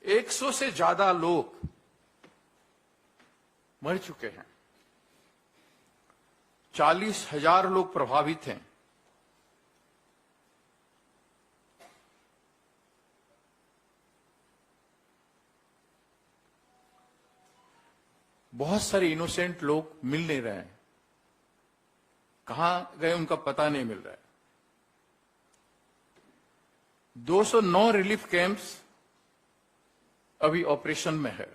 100 से ज्यादा लोग मर चुके हैं, 40,000 लोग प्रभावित हैं। बहुत सारे इनोसेंट लोग मिल नहीं रहे हैं, कहां गए उनका पता नहीं मिल रहा है। 209 रिलीफ कैंप्स अभी ऑपरेशन में है।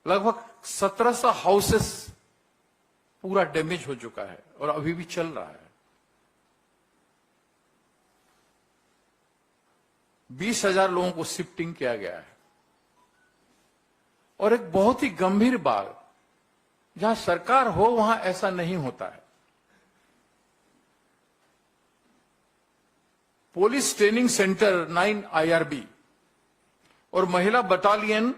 लगभग 1700 हाउसेस पूरा डैमेज हो चुका है और अभी भी चल रहा है। 20,000 लोगों को शिफ्टिंग किया गया है। और एक बहुत ही गंभीर बात, जहां सरकार हो वहां ऐसा नहीं होता है। पुलिस ट्रेनिंग सेंटर 9 IRB और महिला बटालियन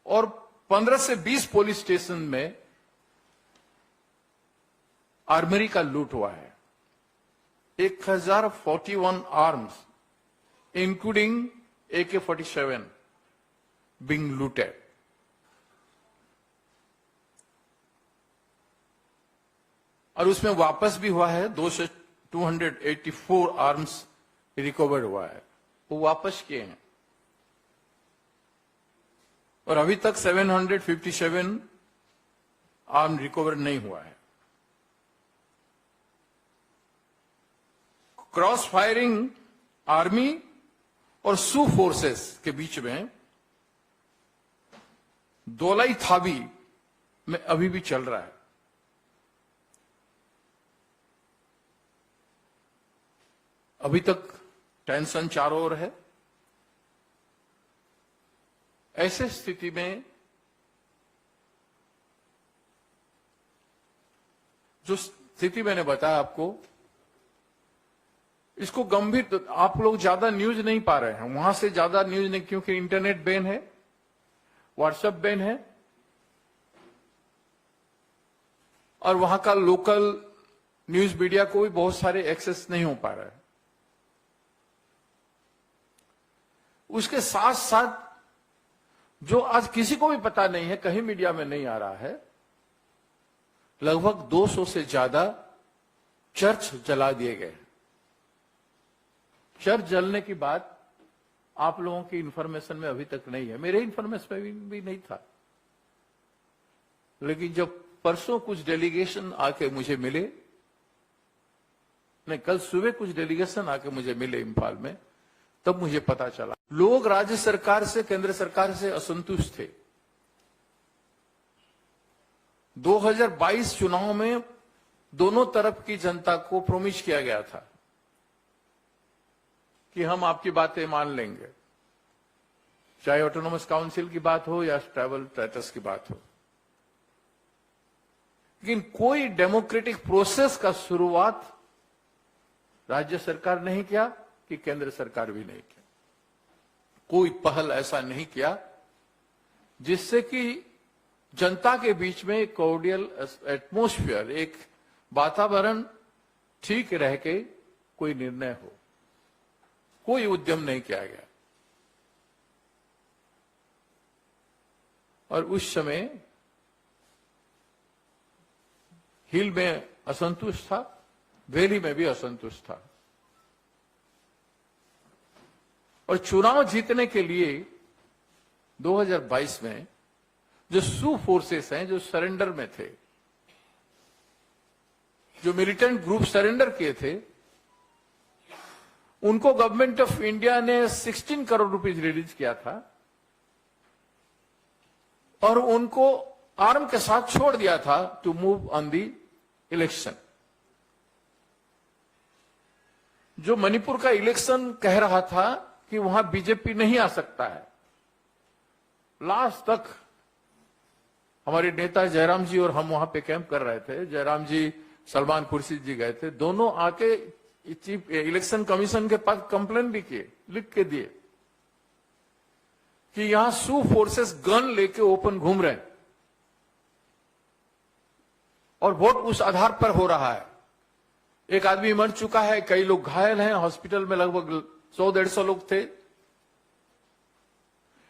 और 15 से 20 पुलिस स्टेशन में आर्मरी का लूट हुआ है। 1041 arms including AK-47 being looted. और उसमें वापस भी हुआ है 284 आर्म्स रिकवर हुआ है, वो वापस किए हैं। और अभी तक 757 आर्म रिकवर नहीं हुआ है। क्रॉस फायरिंग आर्मी और सू फोर्सेस के बीच में दोलाई थाबी में अभी भी चल रहा है। अभी तक टेंशन चारों ओर है। ऐसे स्थिति में जो स्थिति मैंने बताया आपको, इसको गंभीर, आप लोग ज्यादा न्यूज नहीं पा रहे हैं, वहां से ज्यादा न्यूज नहीं, क्योंकि इंटरनेट बैन है, व्हाट्सएप बैन है और वहां का लोकल न्यूज मीडिया को भी बहुत सारे एक्सेस नहीं हो पा रहा है। उसके साथ साथ जो आज किसी को भी पता नहीं है, कहीं मीडिया में नहीं आ रहा है, लगभग 200 से ज्यादा चर्च जला दिए गए। चर्च जलने की बात आप लोगों की इंफॉर्मेशन में अभी तक नहीं है, मेरे इंफॉर्मेशन में भी नहीं था। लेकिन जब परसों कुछ डेलीगेशन आके मुझे मिले, नहीं कल सुबह कुछ डेलीगेशन आके मुझे मिले इंफाल में, तब मुझे पता चला लोग राज्य सरकार से, केंद्र सरकार से असंतुष्ट थे। 2022 चुनाव में दोनों तरफ की जनता को प्रोमिस किया गया था कि हम आपकी बातें मान लेंगे, चाहे ऑटोनोमस काउंसिल की बात हो या ट्राइबल स्टेटस की बात हो। लेकिन कोई डेमोक्रेटिक प्रोसेस का शुरुआत राज्य सरकार नहीं किया कि केंद्र सरकार भी नहीं किया। कोई पहल ऐसा नहीं किया जिससे कि जनता के बीच में एक कॉर्डियल एटमॉस्फेयर, एक वातावरण ठीक रह के कोई निर्णय हो। कोई उद्यम नहीं किया गया। और उस समय हिल में असंतुष्ट था, वैली में भी असंतुष्ट था। और चुनाव जीतने के लिए 2022 में जो सू फोर्सेस हैं, जो सरेंडर में थे, जो मिलिटेंट ग्रुप सरेंडर किए थे, उनको गवर्नमेंट ऑफ इंडिया ने 16 करोड़ रुपीस रिलीज किया था और उनको आर्म के साथ छोड़ दिया था to move on the election. जो मणिपुर का इलेक्शन कह रहा था कि वहां बीजेपी नहीं आ सकता है, लास्ट तक हमारे नेता जयराम जी और हम वहां पे कैंप कर रहे थे। जयराम जी, सलमान खुर्शीद जी गए थे, दोनों आके चीफ इलेक्शन कमीशन के पास कंप्लेन भी किए, लिख के दिए कि यहां सू फोर्सेस गन लेके ओपन घूम रहे हैं और वोट उस आधार पर हो रहा है एक आदमी मर चुका है, कई लोग घायल हैं, हॉस्पिटल में लगभग 100-150 लोग थे।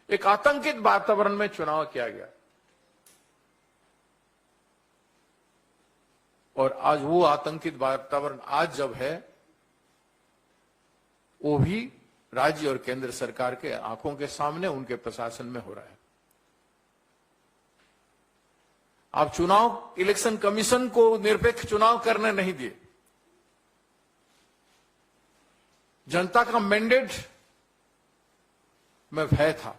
एक आतंकित वातावरण में चुनाव किया गया और आज वो आतंकित वातावरण आज जब है, वो भी राज्य और केंद्र सरकार के आंखों के सामने उनके प्रशासन में हो रहा है। आप चुनाव, इलेक्शन कमीशन को निरपेक्ष चुनाव करने नहीं दिए। जनता का मैंडेट में भय था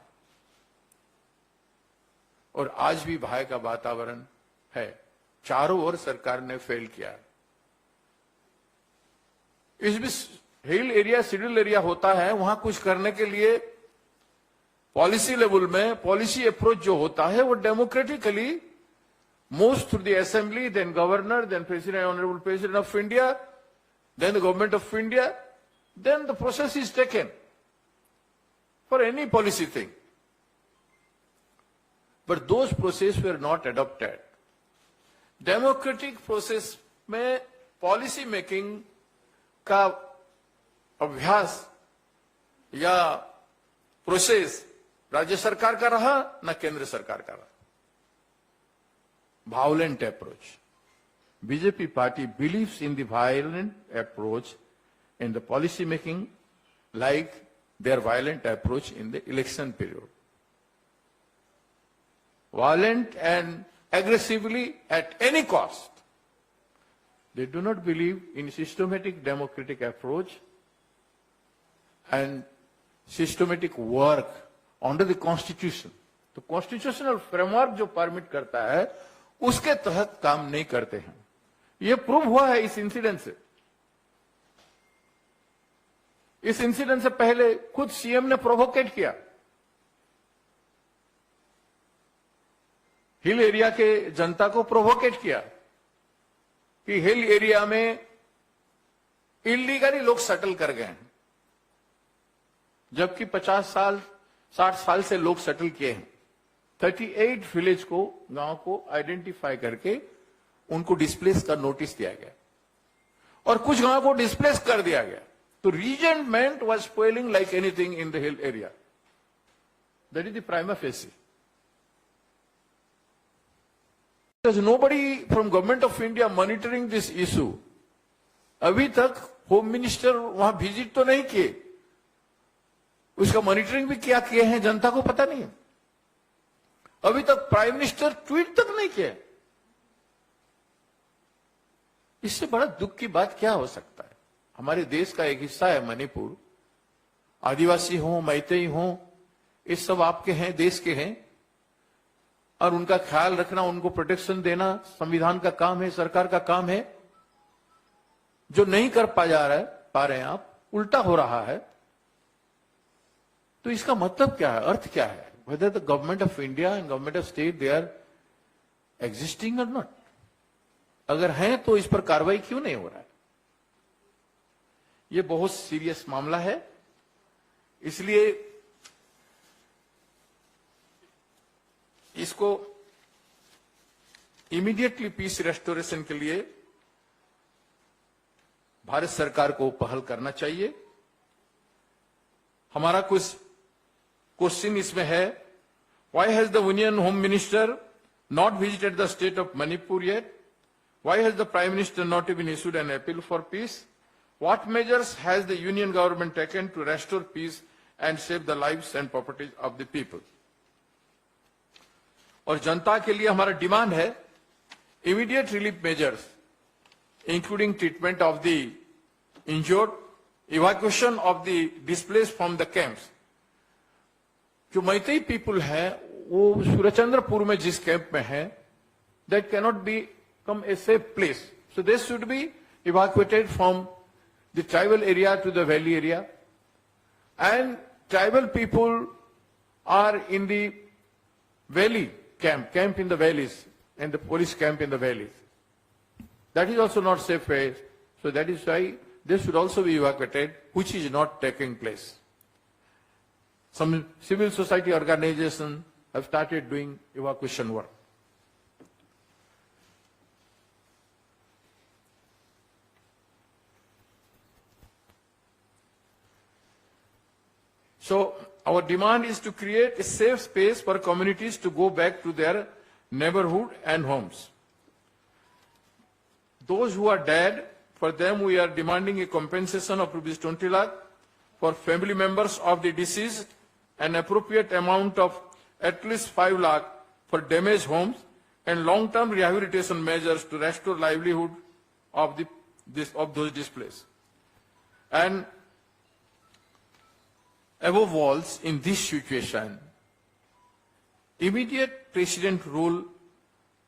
और आज भी भय का वातावरण है। चारों ओर सरकार ने फेल किया। इस भी हिल एरिया, शेड्यूल एरिया होता है, वहां कुछ करने के लिए पॉलिसी लेवल में पॉलिसी अप्रोच जो होता है वो democratically moves through the assembly, then governor, then president, honorable president of India, then the government of India, then the process is taken for any policy thing. But those processes were not adopted. Democratic process में policy making का अभ्यास या process राज्य सरकार का रहा, न केंद्र सरकार का रहा। Violent approach. BJP party believes in the violent approach in the policy making, like their violent approach in the election period. Violent and aggressively at any cost. They do not believe in systematic democratic approach and systematic work under the constitution. तो constitutional framework जो permit करता है उसके तहत काम नहीं करते हैं। यह प्रूव हुआ है इस इंसिडेंट से। इस इंसिडेंट से पहले खुद सीएम ने प्रोवोकेट किया। हिल एरिया के जनता को प्रोवोकेट किया कि हिल एरिया में इलीगली लोग सेटल कर गए हैं, जबकि 50 साल 60 साल से लोग सेटल किए हैं। 38 विलेज को, गांव को आइडेंटिफाई करके उनको डिस्प्लेस का नोटिस दिया गया और कुछ गांव को डिस्प्लेस कर दिया गया। तो regiment was spoiling like anything in the hill area. That is the prima facie. There's nobody from government of India monitoring this issue. अभी तक होम मिनिस्टर वहां विजिट तो नहीं किए, उसका मॉनिटरिंग भी क्या किए हैं जनता को पता नहीं है। अभी तक प्राइम मिनिस्टर ट्वीट तक नहीं किया। इससे बड़ा दुख की बात क्या हो सकता है। हमारे देश का एक हिस्सा है मणिपुर, आदिवासी हो, मैतेई हो, ये सब आपके हैं, देश के हैं, और उनका ख्याल रखना, उनको प्रोटेक्शन देना संविधान का काम है, सरकार का काम है। जो नहीं कर पा रहे हैं आप, उल्टा हो रहा है। तो इसका मतलब क्या है, अर्थ क्या है? Whether the government of India and government of state they are existing or not. अगर हैं तो इस पर कार्रवाई क्यों नहीं हो रहा है? ये बहुत सीरियस मामला है। इसलिए इसको इमीडिएटली पीस रेस्टोरेशन के लिए भारत सरकार को पहल करना चाहिए। हमारा कुछ क्वेश्चन इसमें है, why has the Union Home Minister not visited the state of Manipur yet? Why has the Prime Minister not even issued an appeal for peace? What measures has the Union government taken to restore peace and save the lives and properties of the people? और जनता के लिए हमारा demand है immediate relief measures, including treatment of the injured, evacuation of the displaced from the camps. जो Meitei people है वो सूर्यचंद्रपुर में जिस कैंप में है, that cannot become a safe place. So they should be evacuated from the tribal area to the valley area. And tribal people are in the valley camp in the valleys, and the police camp in the valleys. That is also not safe place. So that is why they should also be evacuated, which is not taking place. Some civil society organizations have started doing evacuation work. So our demand is to create a safe space for communities to go back to their neighborhood and homes. Those who are dead, for them we are demanding a compensation of rupees 20 lakh. For family members of the deceased, an appropriate amount of at least 5 lakh for damaged homes, and long-term rehabilitation measures to restore livelihood of those displaced. And above all, in this situation, immediate president rule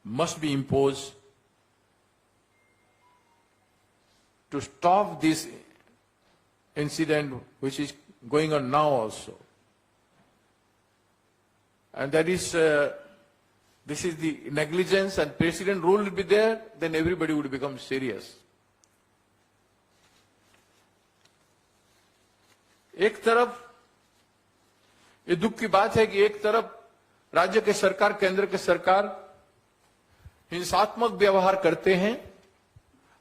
must be imposed to stop this incident which is going on now also. And that is, this is the negligence, and president rule will be there, then everybody would become serious. एक तरफ ये दुख की बात है कि एक तरफ राज्य के सरकार, केंद्र के सरकार हिंसात्मक व्यवहार करते हैं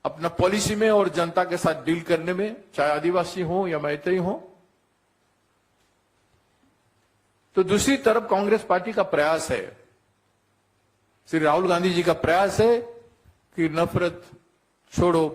अपना पॉलिसी में और जनता के साथ डील करने में, चाहे आदिवासी हो या मैत्री हो। तो दूसरी तरफ कांग्रेस पार्टी का प्रयास है, श्री राहुल गांधी जी का प्रयास है कि नफरत छोड़ो।